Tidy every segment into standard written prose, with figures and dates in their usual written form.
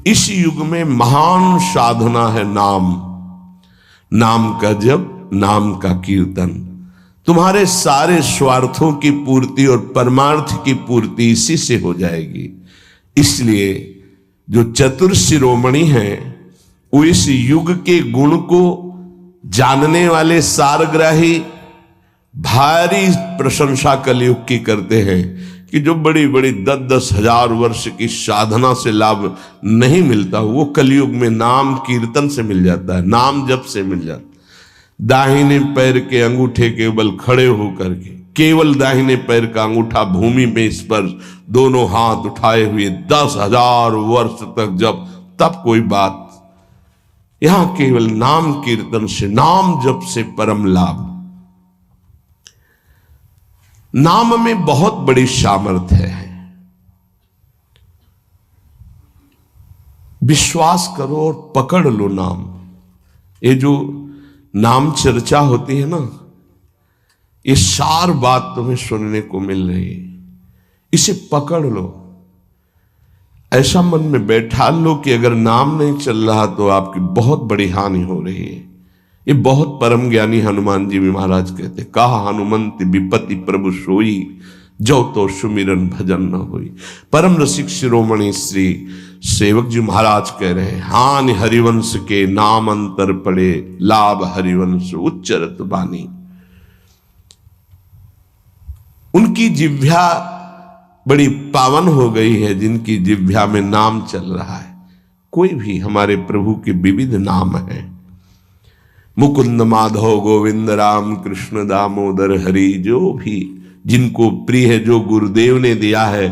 इस युग में महान साधना है नाम, नाम का जप, नाम का कीर्तन। तुम्हारे सारे स्वार्थों की पूर्ति और परमार्थ की पूर्ति इसी से हो जाएगी। इसलिए जो चतुर शिरोमणि हैं वो इस युग के गुण को जानने वाले सारग्राही भारी प्रशंसा कलयुग की करते हैं कि जो बड़ी बड़ी 10-10 हजार वर्ष की साधना से लाभ नहीं मिलता वो कलयुग में नाम कीर्तन से मिल जाता है, नाम जप से मिल जाता है। दाहिने पैर के अंगूठे के बल खड़े होकर के केवल दाहिने पैर का अंगूठा भूमि में स्पर्श, दोनों हाथ उठाए हुए 10,000 वर्ष तक जब, तब कोई बात। यहां केवल नाम कीर्तन से, नाम जप से परम लाभ। नाम में बहुत बड़ी सामर्थ्य है। विश्वास करो और पकड़ लो नाम। ये जो नाम चर्चा होती है ना, ये सार बात तुम्हें सुनने को मिल रही है, इसे पकड़ लो। ऐसा मन में बैठा लो कि अगर नाम नहीं चल रहा तो आपकी बहुत बड़ी हानि हो रही है। ये बहुत परम ज्ञानी हनुमान जी भी महाराज कहते, कहा हनुमंत विपत्ति प्रभु सोई, जो तो सुमिरन भजन न होई। परम रसिक शिरोमणि श्री सेवक जी महाराज कह रहे हैं, हानि हरिवंश के नाम अंतर पड़े, लाभ हरिवंश उच्चरत बानी। उनकी जिह्वा बड़ी पावन हो गई है जिनकी जिह्वा में नाम चल रहा है। कोई भी हमारे प्रभु के विविध नाम हैं, मुकुंद माधव गोविंद राम कृष्ण दामोदर हरि, जो भी जिनको प्रिय है, जो गुरुदेव ने दिया है।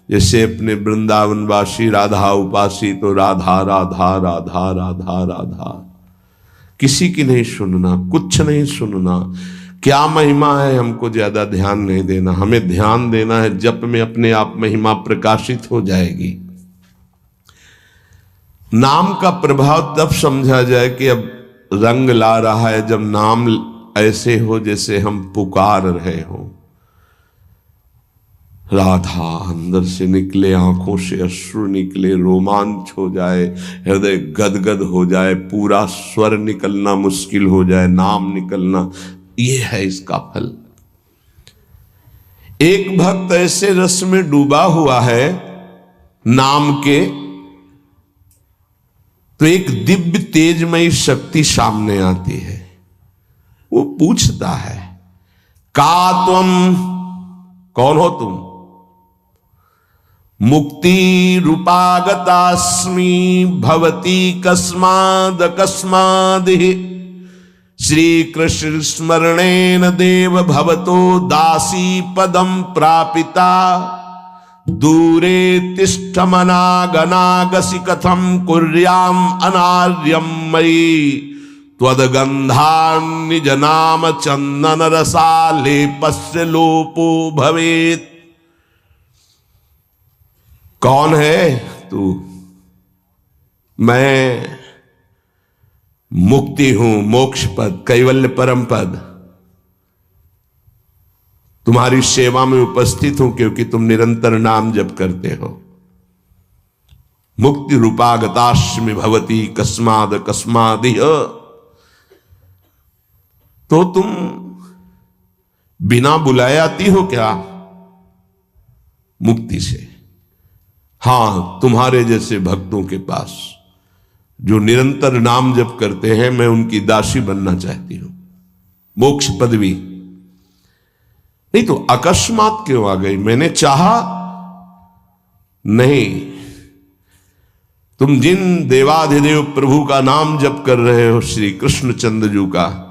जैसे अपने वृंदावनवासी राधा उपासी तो राधा राधा राधा राधा राधा, किसी की नहीं सुनना, कुछ नहीं सुनना। क्या महिमा है हमको ज्यादा ध्यान नहीं देना, हमें ध्यान देना है जप में अपने आप महिमा प्रकाशित हो जाएगी। नाम का प्रभाव तब समझा जाए कि अब रंग ला रहा है जब नाम ऐसे हो जैसे हम पुकार रहे हो। राधा अंदर से निकले, आंखों से अश्रु निकले, रोमांच हो जाए, हृदय गदगद हो जाए, पूरा स्वर निकलना मुश्किल हो जाए, नाम निकलना, ये है इसका फल। एक भक्त ऐसे रस में डूबा हुआ है नाम के, तो एक दिव्य तेजमयी शक्ति सामने आती है। वो पूछता है, का तुम, कौन हो तुम? मुक्ति रूपागतास्मि भवती कस्माद कस्मादिहि, श्री कृष्ण स्मरणेन देव भवतो दासी पदम प्रापिता, दूरे तिष्ठमनागनागसि कथम कुर्याम अनार्यम मयि, त्वदगंधान्निज नाम चंदन रसालेपस्य लोपो भवेत्। कौन है तू? मैं मुक्ति हूं, मोक्ष पद, कैवल्य परम पद। तुम्हारी सेवा में उपस्थित हूं क्योंकि तुम निरंतर नाम जप करते हो। मुक्ति रूपागतास्मि भवती कस्माद कस्मादिह, तो तुम बिना बुलाए आती हो क्या मुक्ति से? हां, तुम्हारे जैसे भक्तों के पास जो निरंतर नाम जप करते हैं, मैं उनकी दासी बनना चाहती हूं, मोक्ष पदवी। नहीं तो अकस्मात क्यों आ गई? मैंने चाहा नहीं। तुम जिन देवाधिदेव प्रभु का नाम जप कर रहे हो, श्री कृष्णचंद्र जी का,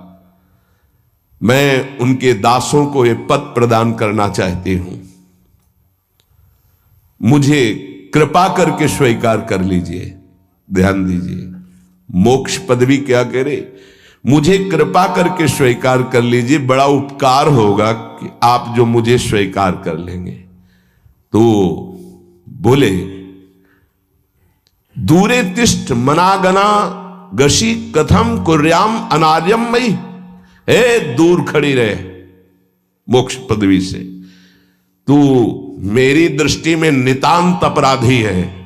मैं उनके दासों को ये पद प्रदान करना चाहती हूं। मुझे कृपा करके स्वीकार कर लीजिए। ध्यान दीजिए, मोक्ष पदवी क्या करे? मुझे कृपा करके स्वीकार कर लीजिए, बड़ा उपकार होगा कि आप जो मुझे स्वीकार कर लेंगे। तो बोले, दूरे तिष्ठ मनागना गशी कथम कुर्याम अनार्यम मई, हे दूर खड़ी रहे मोक्ष पदवी से, तू मेरी दृष्टि में नितांत अपराधी है।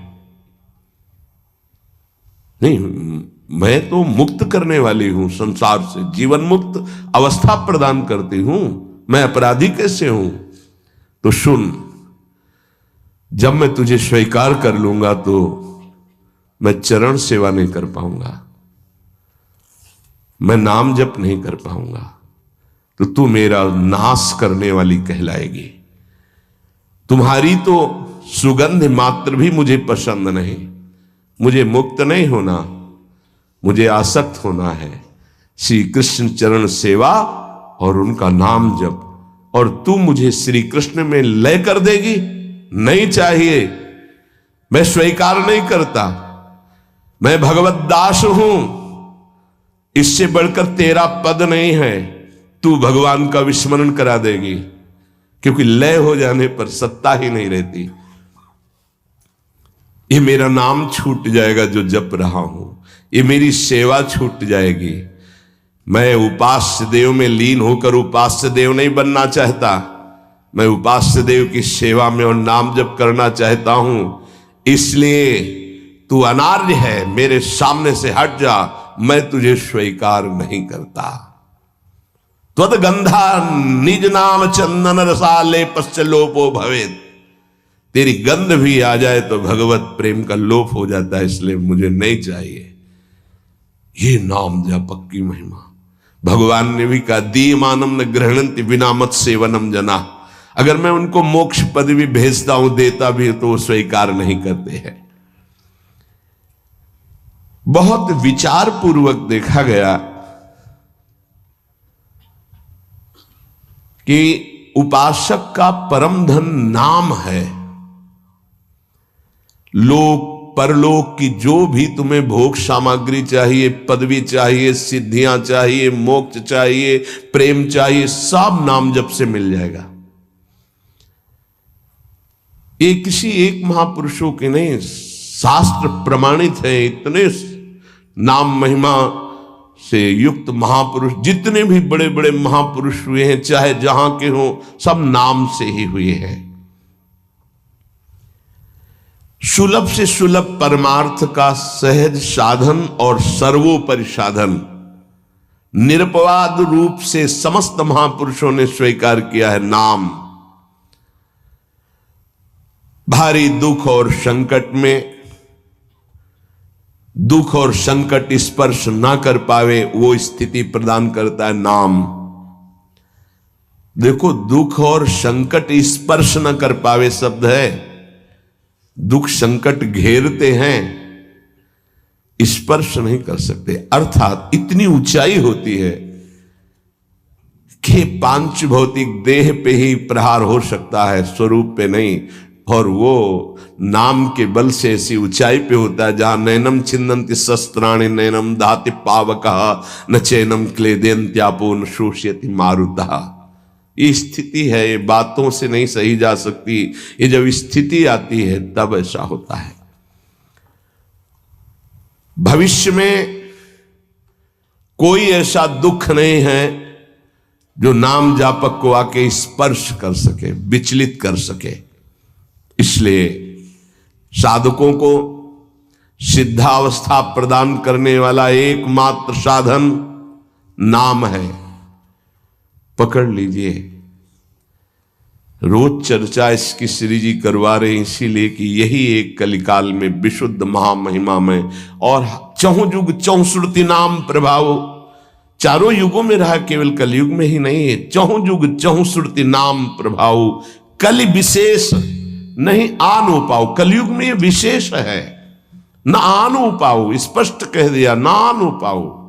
नहीं, मैं तो मुक्त करने वाली हूं संसार से, जीवन मुक्त अवस्था प्रदान करती हूं। मैं अपराधी कैसे हूं? तो सुन, जब मैं तुझे स्वीकार कर लूंगा तो मैं चरण सेवा नहीं कर पाऊंगा, मैं नाम जप नहीं कर पाऊंगा, तो तू मेरा नाश करने वाली कहलाएगी। तुम्हारी तो सुगंध मात्र भी मुझे पसंद नहीं। मुझे मुक्त नहीं होना, मुझे आसक्त होना है श्री कृष्ण चरण सेवा और उनका नाम जप। और तू मुझे श्री कृष्ण में लय कर देगी? नहीं चाहिए, मैं स्वीकार नहीं करता। मैं भगवत दास हूं, इससे बढ़कर तेरा पद नहीं है। तू भगवान का विस्मरण करा देगी, क्योंकि लय हो जाने पर सत्ता ही नहीं रहती। ये मेरा नाम छूट जाएगा जो जप रहा हूं, ये मेरी सेवा छूट जाएगी। मैं उपास्य देव में लीन होकर उपास्य देव नहीं बनना चाहता, मैं उपास्य देव की सेवा में और नाम जप करना चाहता हूं। इसलिए तू अनार्य है, मेरे सामने से हट जा, मैं तुझे स्वीकार नहीं करता। त्वद्गंधा निज नाम चंदन रसाले पश्चलोपो भवेत्। तेरी गंध भी आ जाए तो भगवत प्रेम का लोप हो जाता है, इसलिए मुझे नहीं चाहिए। ये नाम जप की महिमा। भगवान ने भी कहा, दीयमानम न गृह्णन्ति विना मत सेवनम जना। अगर मैं उनको मोक्ष पदवी भेजता हूं, देता भी तो वो स्वीकार नहीं करते हैं। बहुत विचार पूर्वक देखा गया कि उपासक का परम धन नाम है। लोक परलोक की जो भी तुम्हें भोग सामग्री चाहिए, पदवी चाहिए, सिद्धियां चाहिए, मोक्ष चाहिए, प्रेम चाहिए, सब नाम जप से मिल जाएगा। ये किसी एक महापुरुषों के नहीं, शास्त्र प्रमाणित है। इतने नाम महिमा से युक्त महापुरुष, जितने भी बड़े बड़े महापुरुष हुए हैं, चाहे जहां के हों, सब नाम से ही हुए हैं। सुलभ से सुलभ परमार्थ का सहज साधन और सर्वोपरि साधन निरपवाद रूप से समस्त महापुरुषों ने स्वीकार किया है नाम। भारी दुख और संकट में, दुख और संकट स्पर्श ना कर पावे वो स्थिति प्रदान करता है नाम। देखो, दुख और संकट स्पर्श न कर पावे शब्द है। दुख संकट घेरते हैं, स्पर्श नहीं कर सकते। अर्थात इतनी ऊंचाई होती है कि पांच भौतिक देह पे ही प्रहार हो सकता है, स्वरूप पे नहीं। और वो नाम के बल से ऐसी ऊंचाई पे होता है जहां नैनम छिन्नन्ति शस्त्राणि नैनम दाति पावकः न चैनम क्लेदयन्त्यापो न शोष्यति मारुतः। ये स्थिति है, ये बातों से नहीं सही जा सकती। ये जब स्थिति आती है तब ऐसा होता है। भविष्य में कोई ऐसा दुख नहीं है जो नाम जापक को आके स्पर्श कर सके, विचलित कर सके। इसलिए साधकों को सिद्धावस्था प्रदान करने वाला एकमात्र साधन नाम है। पकड़ लीजिए। रोज चर्चा इसकी श्री जी करवा रहे हैं, इसीलिए कि यही एक कलिकाल में विशुद्ध महामहिमा में और चहुं युग चहुश्रुति नाम प्रभाव चारों युगों में रहा, केवल कलयुग में ही नहीं है। चहुं युग चहुश्रुति नाम प्रभाव, कलि विशेष नहीं आनो पाओ। कलयुग में ये विशेष है, न आनो पाओ, स्पष्ट कह दिया, ना आनो पाओ।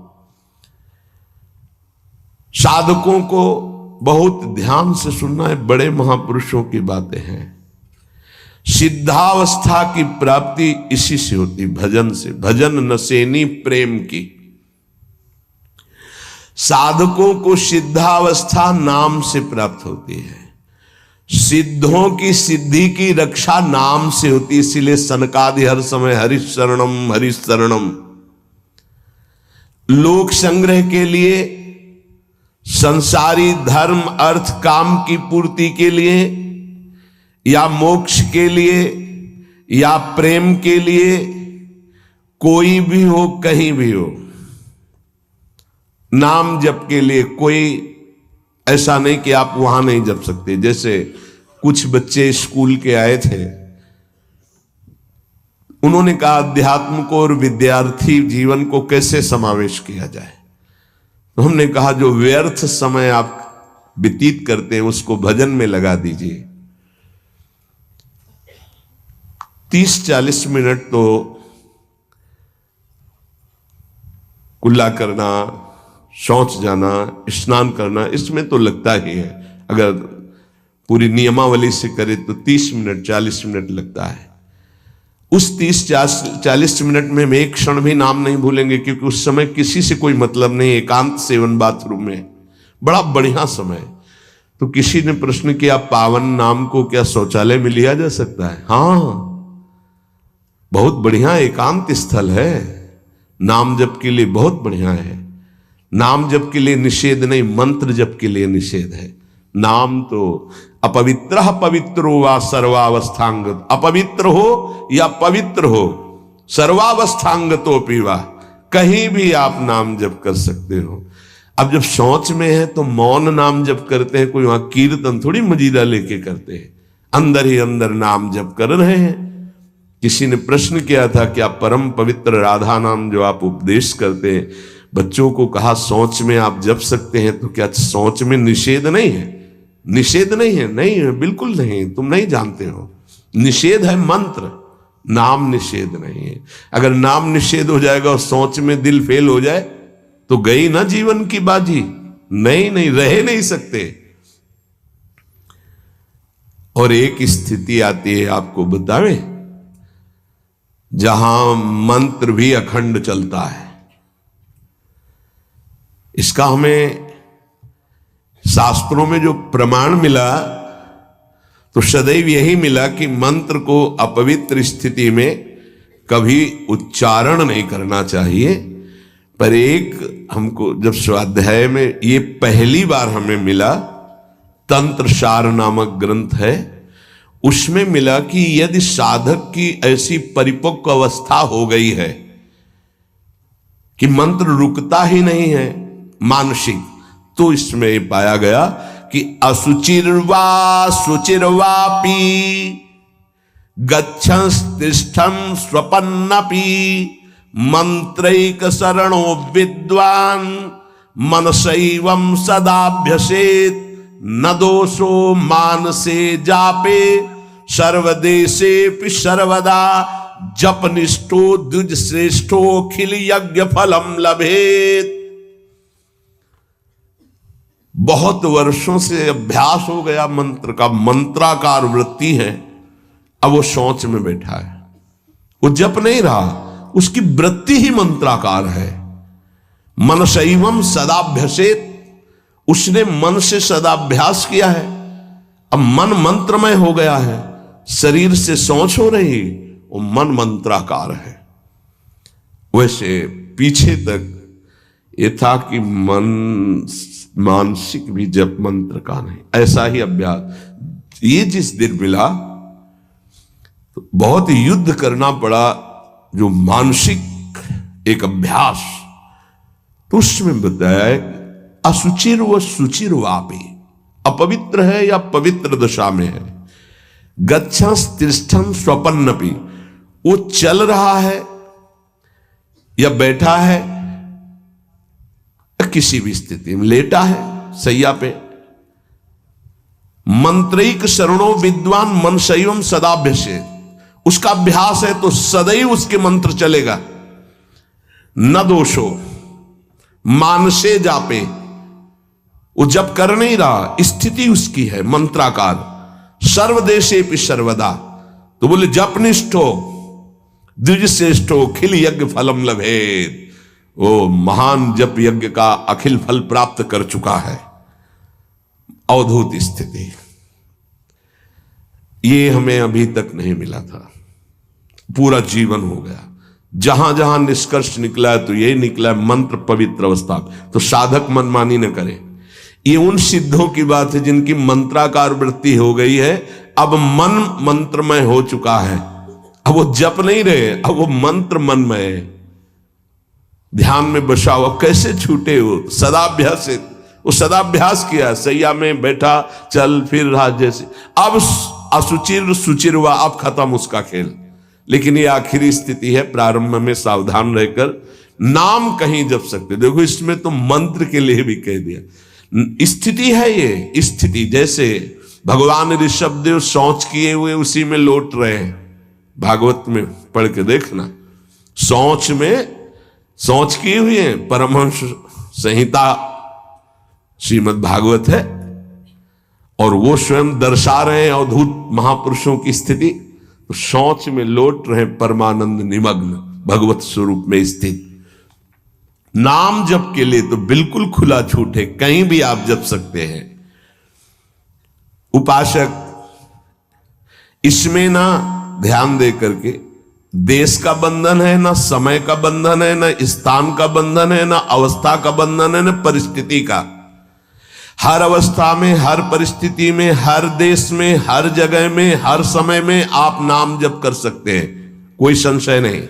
साधकों को बहुत ध्यान से सुनना है, बड़े महापुरुषों की बातें हैं। सिद्धावस्था की प्राप्ति इसी से होती, भजन से। भजन नसेनी प्रेम की। साधकों को सिद्धावस्था नाम से प्राप्त होती है। सिद्धों की सिद्धि की रक्षा नाम से होती, इसीलिए सनकादि हर समय हरिशरणम हरिशरणम। लोक संग्रह के लिए, संसारी धर्म अर्थ काम की पूर्ति के लिए, या मोक्ष के लिए, या प्रेम के लिए कोई भी हो, कहीं भी हो, नाम जप के लिए कोई ऐसा नहीं कि आप वहां नहीं जप सकते। जैसे कुछ बच्चे स्कूल के आए थे, उन्होंने कहा अध्यात्म को और विद्यार्थी जीवन को कैसे समावेश किया जाए। तो हमने कहा जो व्यर्थ समय आप व्यतीत करते हैं उसको भजन में लगा दीजिए। 30-40 मिनट तो कुल्ला करना, शौच जाना, स्नान करना, इसमें तो लगता ही है। अगर पूरी नियमावली से करे तो 30 मिनट 40 मिनट लगता है। उस 30-40 मिनट में हम एक क्षण भी नाम नहीं भूलेंगे, क्योंकि उस समय किसी से कोई मतलब नहीं, एकांत सेवन बाथरूम में, बड़ा बढ़िया समय। तो किसी ने प्रश्न किया पावन नाम को क्या शौचालय में लिया जा सकता है? हाँ, बहुत बढ़िया एकांत स्थल है, नाम जप के लिए बहुत बढ़िया है। नाम जप के लिए निषेध नहीं, मंत्र जप के लिए निषेध है। नाम तो अपवित्र पवित्रो वा सर्वावस्थांगत, अपवित्र हो या पवित्र हो, सर्वावस्थांगतो पीवा, कहीं भी आप नाम जप कर सकते हो। अब जब शौच में है तो मौन नाम जप करते हैं, कोई वहां कीर्तन थोड़ी मजीरा लेके करते हैं, अंदर ही अंदर नाम जप कर रहे हैं। किसी ने प्रश्न किया था कि आप परम पवित्र राधा नाम जो आप उपदेश करते हैं, बच्चों को कहा सोच में आप जप सकते हैं, तो क्या सोच में निषेध नहीं है? निषेध नहीं है, नहीं है, बिल्कुल नहीं, तुम नहीं जानते हो। निषेध है मंत्र, नाम निषेध नहीं है। अगर नाम निषेध हो जाएगा और सोच में दिल फेल हो जाए तो गई ना जीवन की बाजी। नहीं नहीं, रह नहीं सकते। और एक स्थिति आती है, आपको बतावे, जहां मंत्र भी अखंड चलता है। इसका हमें शास्त्रों में जो प्रमाण मिला तो सदैव यही मिला कि मंत्र को अपवित्र स्थिति में कभी उच्चारण नहीं करना चाहिए। पर एक हमको जब स्वाध्याय में ये पहली बार हमें मिला, तंत्र सार नामक ग्रंथ है, उसमें मिला कि यदि साधक की ऐसी परिपक्व अवस्था हो गई है कि मंत्र रुकता ही नहीं है मानसिक, तो इसमें पाया गया कि असुचिर्वा शुचिर्वापि गच्छंस्तिष्ठं स्वपन्नपि मंत्रैक शरणो विद्वान् मनसैवं सदाभ्यसेत् न दोषो मानसे जापे सर्वदेशेपि सर्वदा जपनिष्ठो द्विज श्रेष्ठो खिल यज्ञ फलम लभेत। बहुत वर्षों से अभ्यास हो गया मंत्र का, मंत्राकार वृत्ति है, अब वो शौच में बैठा है, वो जप नहीं रहा, उसकी वृत्ति ही मंत्राकार है। मनसैवं सदाभ्यसेत, उसने मन से सदाभ्यास किया है, अब मन मंत्रमय हो गया है, शरीर से शौच हो रही, वो मन मंत्राकार है। वैसे पीछे तक ये था कि मन मानसिक भी जप मंत्र का नहीं, ऐसा ही अभ्यास। ये जिस दिन मिला तो बहुत युद्ध करना पड़ा, जो मानसिक एक अभ्यास, तो उसमें बताया असुचिर व सुचिर वापे, अपवित्र है या पवित्र दशा में है, गच्छंस तिष्ठं स्वपन्नपि, वो चल रहा है या बैठा है, किसी भी स्थिति में लेटा है सैया पे, मंत्रिक शरणों विद्वान मनसैवं सदाभ्यसेत्, उसका अभ्यास है तो सदैव उसके मंत्र चलेगा। न दोषो मानसे जापे, वो जब कर नहीं रहा, स्थिति उसकी है मंत्राकार, सर्वदेशेपि सर्वदा, तो बोले जपनिष्ठो द्विज श्रेष्ठो खिल यज्ञ फलम लभेत, वो महान जप यज्ञ का अखिल फल प्राप्त कर चुका है। अवधूत स्थिति, ये हमें अभी तक नहीं मिला था, पूरा जीवन हो गया। जहां जहां निष्कर्ष निकला है तो यही निकला है, मंत्र पवित्र अवस्था। तो साधक मनमानी न करे। ये उन सिद्धों की बात है जिनकी मंत्राकार वृत्ति हो गई है, अब मन मंत्रमय हो चुका है, अब वो जप नहीं रहे, अब वो मंत्र मन में है, ध्यान में बसा हुआ। कैसे छूटे वो? सदाभ्यासित, वो सदाभ्यास किया, सैया में बैठा, चल फिर रहा जैसे। अब असुचिर सुचिर हुआ, अब खत्म उसका खेल। लेकिन ये आखिरी स्थिति है, प्रारंभ में सावधान रहकर नाम कहीं जप सकते। देखो इसमें तो मंत्र के लिए भी कह दिया, स्थिति है ये स्थिति। जैसे भगवान ऋषभदेव शौच किए हुए उसी में लौट रहे हैं, भागवत में पढ़ के देखना, शौच में शौच किए हुए हैं। परमहंस संहिता श्रीमद् भागवत है, और वो स्वयं दर्शा रहे हैं अवधूत महापुरुषों की स्थिति। तो शौच में लौट रहे परमानंद निमग्न, भगवत स्वरूप में स्थित। नाम जप के लिए तो बिल्कुल खुला छूट है, कहीं भी आप जप सकते हैं। उपासक इसमें ना ध्यान दे करके, देश का बंधन है, ना समय का बंधन है, ना स्थान का बंधन है, ना अवस्था का बंधन है, ना परिस्थिति का। हर अवस्था में, हर परिस्थिति में, हर देश में, हर जगह में, हर समय में आप नाम जप कर सकते हैं, कोई संशय नहीं।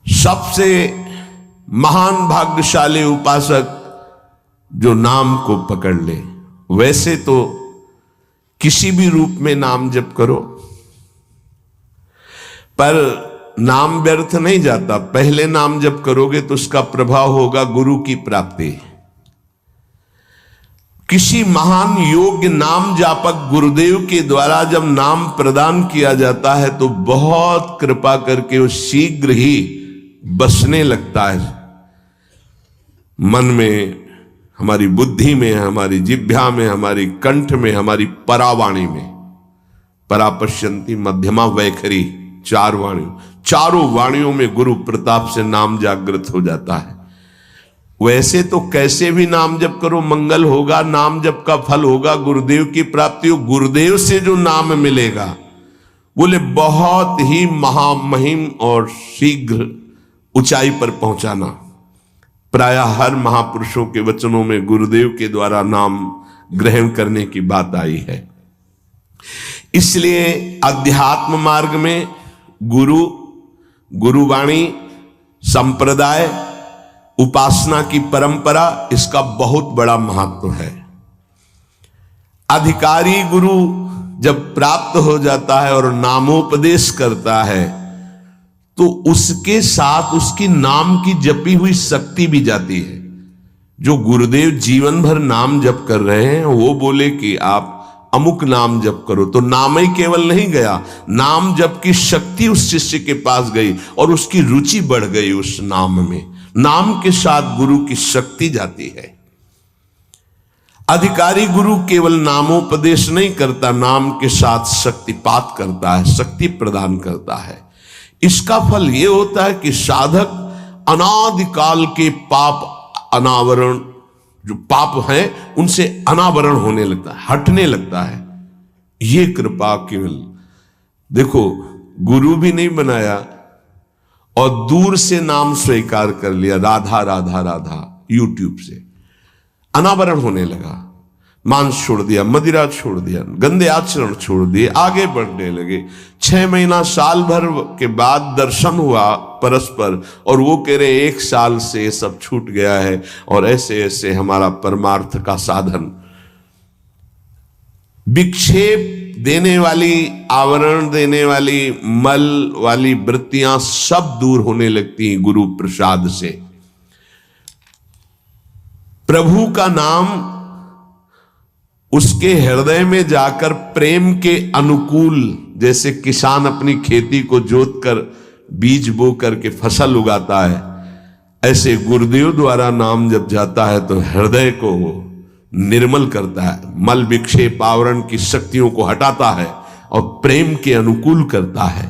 सबसे महान भाग्यशाली उपासक जो नाम को पकड़ ले। वैसे तो किसी भी रूप में नाम जप करो, पर नाम व्यर्थ नहीं जाता। पहले नाम जप करोगे तो उसका प्रभाव होगा गुरु की प्राप्ति। किसी महान योग्य नाम जापक गुरुदेव के द्वारा जब नाम प्रदान किया जाता है तो बहुत कृपा करके वो शीघ्र ही बसने लगता है मन में, हमारी बुद्धि में, हमारी जिह्वा में, हमारी कंठ में, हमारी परावाणी में। परापश्यंती मध्यमा वैखरी, चार वाणियों, चारों वाणियों में गुरु प्रताप से नाम जागृत हो जाता है। वैसे तो कैसे भी नाम जप करो मंगल होगा, नाम जप का फल होगा, गुरुदेव की प्राप्ति हो। गुरुदेव से जो नाम मिलेगा बोले बहुत ही महामहिम और शीघ्र ऊंचाई पर पहुंचाना। प्रायः हर महापुरुषों के वचनों में गुरुदेव के द्वारा नाम ग्रहण करने की बात आई है। इसलिए अध्यात्म मार्ग में गुरु, गुरुवाणी, संप्रदाय, उपासना की परंपरा, इसका बहुत बड़ा महत्व है। अधिकारी गुरु जब प्राप्त हो जाता है और नामोपदेश करता है तो उसके साथ उसकी नाम की जपी हुई शक्ति भी जाती है। जो गुरुदेव जीवन भर नाम जप कर रहे हैं वो बोले कि आप अमुक नाम जप करो, तो नाम ही केवल नहीं गया, नाम जप की शक्ति उस शिष्य के पास गई और उसकी रुचि बढ़ गई उस नाम में। नाम के साथ गुरु की शक्ति जाती है। अधिकारी गुरु केवल नामोपदेश नहीं करता, नाम के साथ शक्तिपात करता है, शक्ति प्रदान करता है। इसका फल यह होता है कि साधक अनादिकाल के पाप अनावरण, जो पाप हैं उनसे अनावरण होने लगता है, हटने लगता है। ये कृपा केवल देखो, गुरु भी नहीं बनाया और दूर से नाम स्वीकार कर लिया, राधा राधा राधा, यूट्यूब से अनावरण होने लगा। मांस छोड़ दिया, मदिरा छोड़ दिया, गंदे आचरण छोड़ दिए, आगे बढ़ने लगे। 6 महीना साल भर के बाद दर्शन हुआ परस्पर और वो कह रहे 1 साल से ये सब छूट गया है और ऐसे ऐसे हमारा परमार्थ का साधन। विक्षेप देने वाली, आवरण देने वाली, मल वाली वृत्तियां सब दूर होने लगती हैं गुरु प्रसाद से। प्रभु का नाम उसके हृदय में जाकर प्रेम के अनुकूल, जैसे किसान अपनी खेती को जोत कर बीज बो करके फसल उगाता है, ऐसे गुरुदेव द्वारा नाम जब जाता है तो हृदय को निर्मल करता है, मल विक्षेप आवरण की शक्तियों को हटाता है और प्रेम के अनुकूल करता है।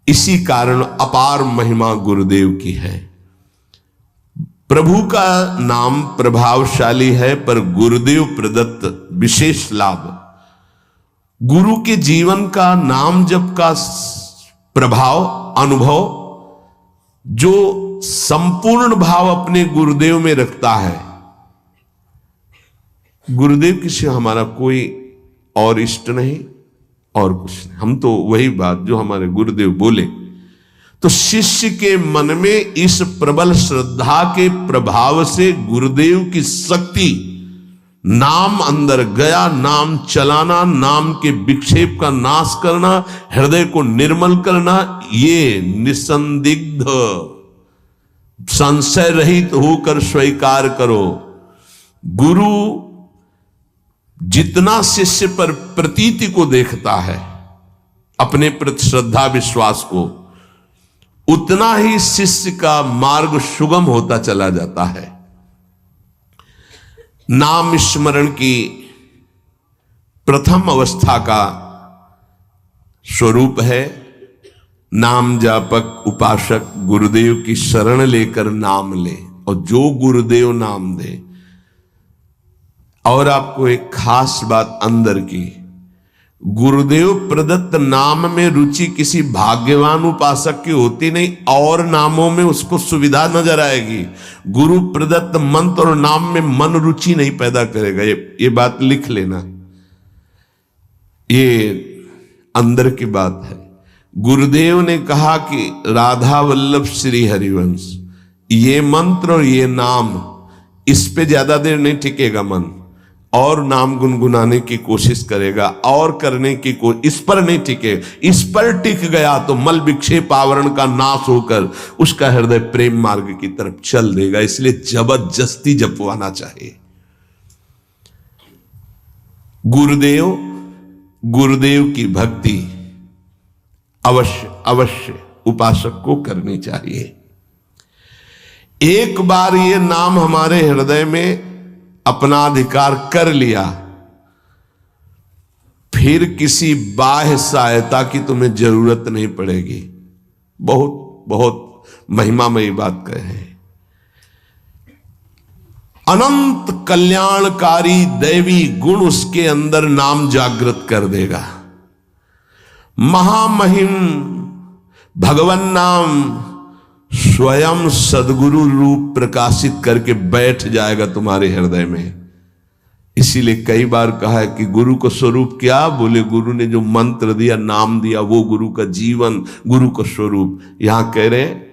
इसी कारण अपार महिमा गुरुदेव की है। प्रभु का नाम प्रभावशाली है, पर गुरुदेव प्रदत्त विशेष लाभ। गुरु के जीवन का नाम जप का प्रभाव, अनुभव, जो संपूर्ण भाव अपने गुरुदेव में रखता है। गुरुदेव की से हमारा कोई और इष्ट नहीं, और कुछ नहीं। हम तो वही बात जो हमारे गुरुदेव बोले। तो शिष्य के मन में इस प्रबल श्रद्धा के प्रभाव से गुरुदेव की शक्ति, नाम अंदर गया, नाम चलाना, नाम के विक्षेप का नाश करना, हृदय को निर्मल करना, ये निसंदिग्ध संशय रहित होकर स्वीकार करो। गुरु जितना शिष्य पर प्रतीति को देखता है, अपने प्रति श्रद्धा विश्वास को, उतना ही शिष्य का मार्ग सुगम होता चला जाता है। नाम स्मरण की प्रथम अवस्था का स्वरूप है नाम जापक उपासक गुरुदेव की शरण लेकर नाम ले, और जो गुरुदेव नाम दे। और आपको एक खास बात अंदर की, गुरुदेव प्रदत्त नाम में रुचि किसी भाग्यवान उपासक की होती नहीं, और नामों में उसको सुविधा नजर आएगी। गुरु प्रदत्त मंत्र और नाम में मन रुचि नहीं पैदा करेगा। ये बात लिख लेना, ये अंदर की बात है। गुरुदेव ने कहा कि राधा वल्लभ श्री हरिवंश, ये मंत्र और ये नाम, इस पे ज्यादा देर नहीं टिकेगा मन, और नाम गुनगुनाने की कोशिश करेगा, और करने की इस पर नहीं टिके। इस पर टिक गया तो मल विक्षेप आवरण का नाश होकर उसका हृदय प्रेम मार्ग की तरफ चल देगा। इसलिए जबरदस्ती जपवाना चाहिए। गुरुदेव की भक्ति अवश्य उपासक को करनी चाहिए। एक बार ये नाम हमारे हृदय में अपना अधिकार कर लिया, फिर किसी बाह्य सहायता की तुम्हें जरूरत नहीं पड़ेगी। बहुत बहुत महिमामयी बात कहे। अनंत कल्याणकारी दैवी गुण उसके अंदर नाम जागृत कर देगा। महामहिम भगवान नाम स्वयं सदगुरु रूप प्रकाशित करके बैठ जाएगा तुम्हारे हृदय में। इसीलिए कई बार कहा है कि गुरु को स्वरूप क्या? बोले गुरु ने जो मंत्र दिया, नाम दिया, वो गुरु का जीवन, गुरु का स्वरूप। यहां कह रहे हैं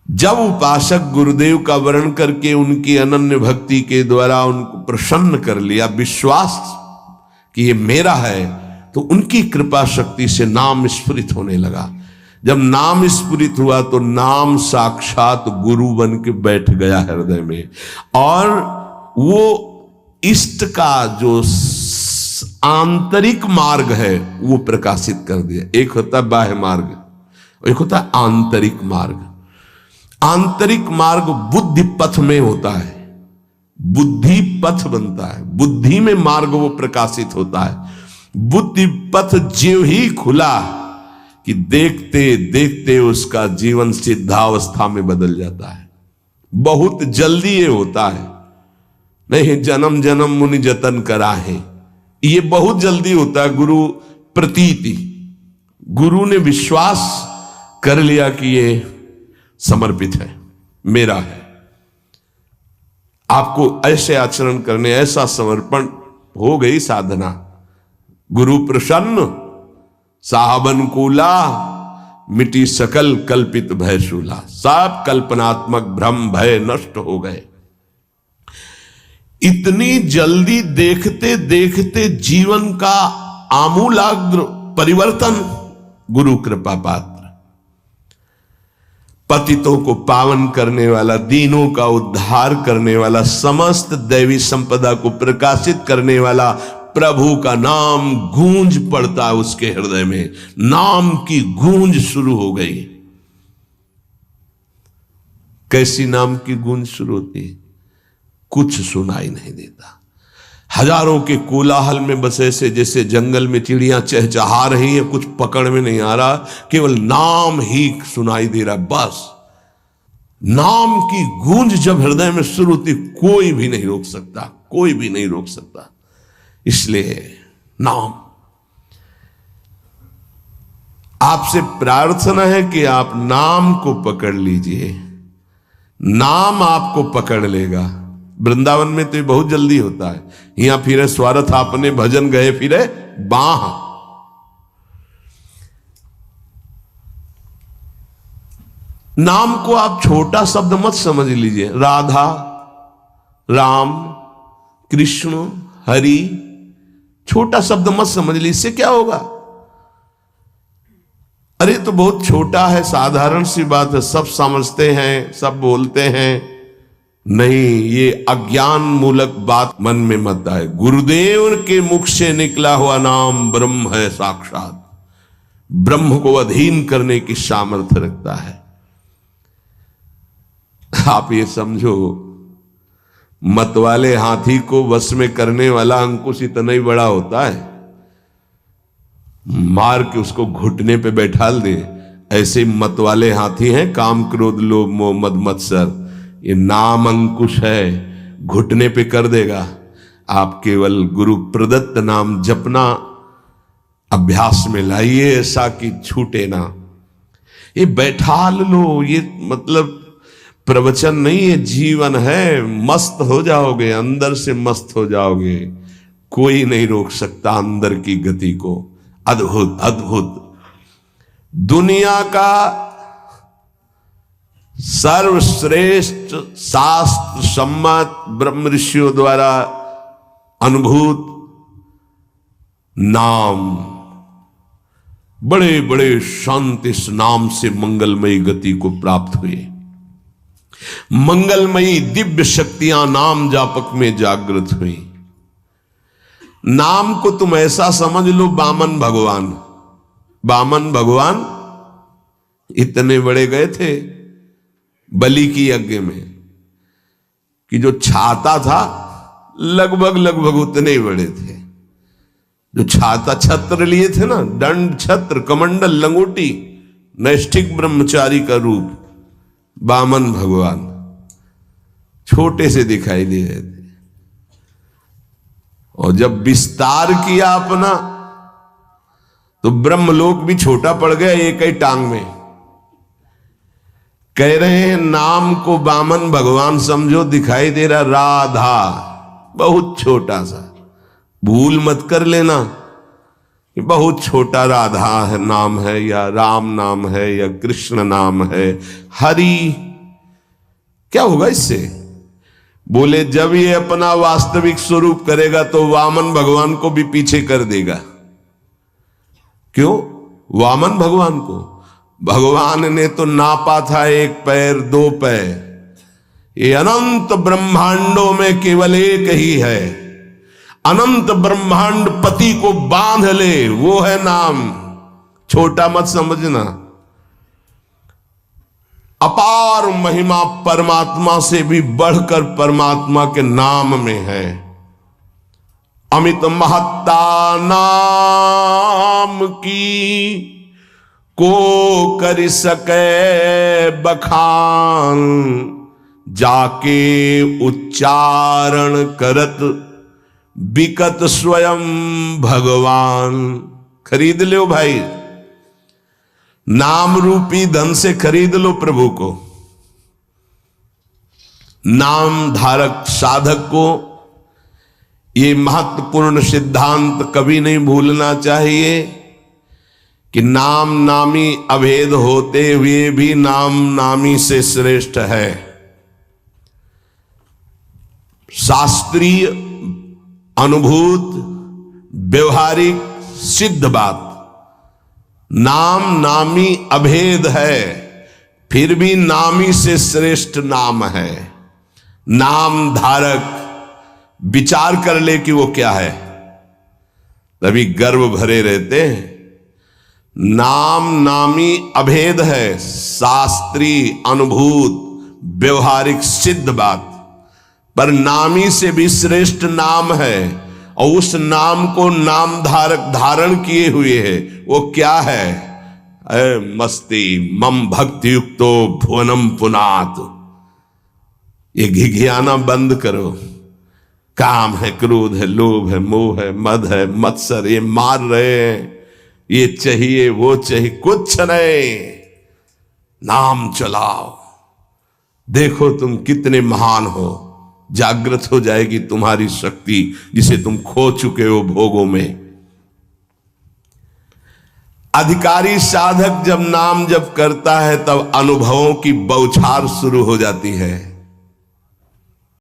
जब उपासक गुरुदेव का वर्ण करके उनकी अनन्य भक्ति के द्वारा उनको प्रसन्न कर लिया, विश्वास कि ये मेरा है, तो उनकी कृपा शक्ति से नाम स्फुरित होने लगा। जब नाम स्फुरित हुआ तो नाम साक्षात गुरु बन के बैठ गया हृदय में, और वो इष्ट का जो आंतरिक मार्ग है वो प्रकाशित कर दिया। एक होता है बाह्य मार्ग, एक होता है आंतरिक मार्ग। आंतरिक मार्ग बुद्धि पथ में होता है, बुद्धि पथ बनता है, बुद्धि में मार्ग वो प्रकाशित होता है। बुद्धि पथ ज्यों ही खुला कि देखते देखते उसका जीवन सिद्धावस्था में बदल जाता है। बहुत जल्दी ये होता है, नहीं जन्म जन्म मुनि जतन करा है, ये बहुत जल्दी होता है। गुरु प्रतीति, गुरु ने विश्वास कर लिया कि ये समर्पित है, मेरा है। आपको ऐसे आचरण करने, ऐसा समर्पण, हो गई साधना। गुरु प्रसन्न साहब अनुकूला, मिटी सकल कल्पित भय शूला। सब कल्पनात्मक भ्रम भय नष्ट हो गए। इतनी जल्दी देखते देखते जीवन का आमूलाग्र परिवर्तन गुरु कृपा पात्र, पतितों को पावन करने वाला, दीनों का उद्धार करने वाला, समस्त दैवी संपदा को प्रकाशित करने वाला प्रभु का नाम गूंज पड़ता है उसके हृदय में। नाम की गूंज शुरू हो गई। कैसी नाम की गूंज शुरू होती है? कुछ सुनाई नहीं देता। हजारों के कोलाहल में बस ऐसे जैसे जंगल में चिड़ियां चहचहा रही हैं, कुछ पकड़ में नहीं आ रहा, केवल नाम ही सुनाई दे रहा। बस नाम की गूंज जब हृदय में शुरू होती, कोई भी नहीं रोक सकता, कोई भी नहीं रोक सकता। इसलिए नाम, आपसे प्रार्थना है कि आप नाम को पकड़ लीजिए, नाम आपको पकड़ लेगा। वृंदावन में तो ये बहुत जल्दी होता है। यहां फिरे स्वार्थ आपने भजन गए फिरे बाह। नाम को आप छोटा शब्द मत समझ लीजिए। राधा, राम, कृष्ण, हरि, छोटा शब्द मत समझ लीजिए। इससे क्या होगा? अरे तो बहुत छोटा है, साधारण सी बात है, सब समझते हैं, सब बोलते हैं। नहीं, ये अज्ञान मूलक बात मन में मत आए। गुरुदेव के मुख से निकला हुआ नाम ब्रह्म है साक्षात। ब्रह्म को अधीन करने की सामर्थ्य रखता है। आप ये समझो, मतवाले हाथी को वश में करने वाला अंकुश इतना ही बड़ा होता है, मार के उसको घुटने पे बैठाल दे। ऐसे मतवाले हाथी हैं काम, क्रोध, लोभ, मोह, मद, मत्सर। ये नाम अंकुश है, घुटने पे कर देगा। आप केवल गुरु प्रदत्त नाम जपना अभ्यास में लाइए, ऐसा कि छूटे ना। ये बैठाल लो, ये मतलब प्रवचन नहीं है, जीवन है। मस्त हो जाओगे, अंदर से मस्त हो जाओगे। कोई नहीं रोक सकता अंदर की गति को। अद्भुत अद्भुत। दुनिया का सर्वश्रेष्ठ शास्त्र सम्मत ब्रह्म ऋषियों द्वारा अनुभूत नाम, बड़े बड़े संत इस नाम से मंगलमयी गति को प्राप्त हुए। मंगलमयी दिव्य शक्तियां नाम जापक में जागृत हुई। नाम को तुम ऐसा समझ लो, बामन भगवान। बामन भगवान इतने बड़े गए थे बलि की यज्ञ में कि जो छाता था लगभग लगभग उतने ही बड़े थे। जो छाता, छत्र लिए थे ना, दंड, छत्र, कमंडल, लंगोटी, नैष्ठिक ब्रह्मचारी का रूप। बामन भगवान छोटे से दिखाई दे रहे थे। और जब विस्तार किया अपना, तो ब्रह्मलोक भी छोटा पड़ गया एक ही टांग में। कह रहे हैं नाम को बामन भगवान समझो, दिखाई दे रहा राधा, बहुत छोटा सा। भूल मत कर लेना कि बहुत छोटा राधा है नाम है, या राम नाम है, या कृष्ण नाम है, हरि। क्या होगा इससे? बोले जब ये अपना वास्तविक स्वरूप करेगा तो वामन भगवान को भी पीछे कर देगा। क्यों? वामन भगवान को भगवान ने तो नापा था 1 पैर 2 पैर। ये अनंत ब्रह्मांडों में केवल एक ही है। अनंत ब्रह्मांड पति को बांध ले, वो है नाम। छोटा मत समझना। अपार महिमा परमात्मा से भी बढ़कर परमात्मा के नाम में है। अमित महत्ता नाम की को कर सके बखान, जाके उच्चारण करत बिकत स्वयं भगवान। खरीद लो भाई, नाम रूपी धन से खरीद लो प्रभु को। नाम धारक साधक को ये महत्वपूर्ण सिद्धांत कभी नहीं भूलना चाहिए कि नाम नामी अभेद होते हुए भी नाम नामी से श्रेष्ठ है। शास्त्रीय, अनुभूत, व्यवहारिक, सिद्ध बात, नाम नामी अभेद है, फिर भी नामी से श्रेष्ठ नाम है। नाम धारक विचार कर ले कि वो क्या है, तभी गर्व भरे रहते हैं। नाम नामी अभेद है, शास्त्रीय, अनुभूत, व्यवहारिक, सिद्ध बात, पर नामी से भी श्रेष्ठ नाम है। और उस नाम को नाम धारक धारण किए हुए है, वो क्या है? मस्ती मम भक्ति युक्तो भुवनम पुनात। ये घिघियाना बंद करो। काम है, क्रोध है, लोभ है, मोह है, मद है, मत्सर, ये मार रहे हैं, ये चाहिए वो चाहिए, कुछ नहीं। नाम चलाओ, देखो तुम कितने महान हो। जागृत हो जाएगी तुम्हारी शक्ति जिसे तुम खो चुके हो भोगों में। अधिकारी साधक जब नाम जप करता है तब अनुभवों की बौछार शुरू हो जाती है।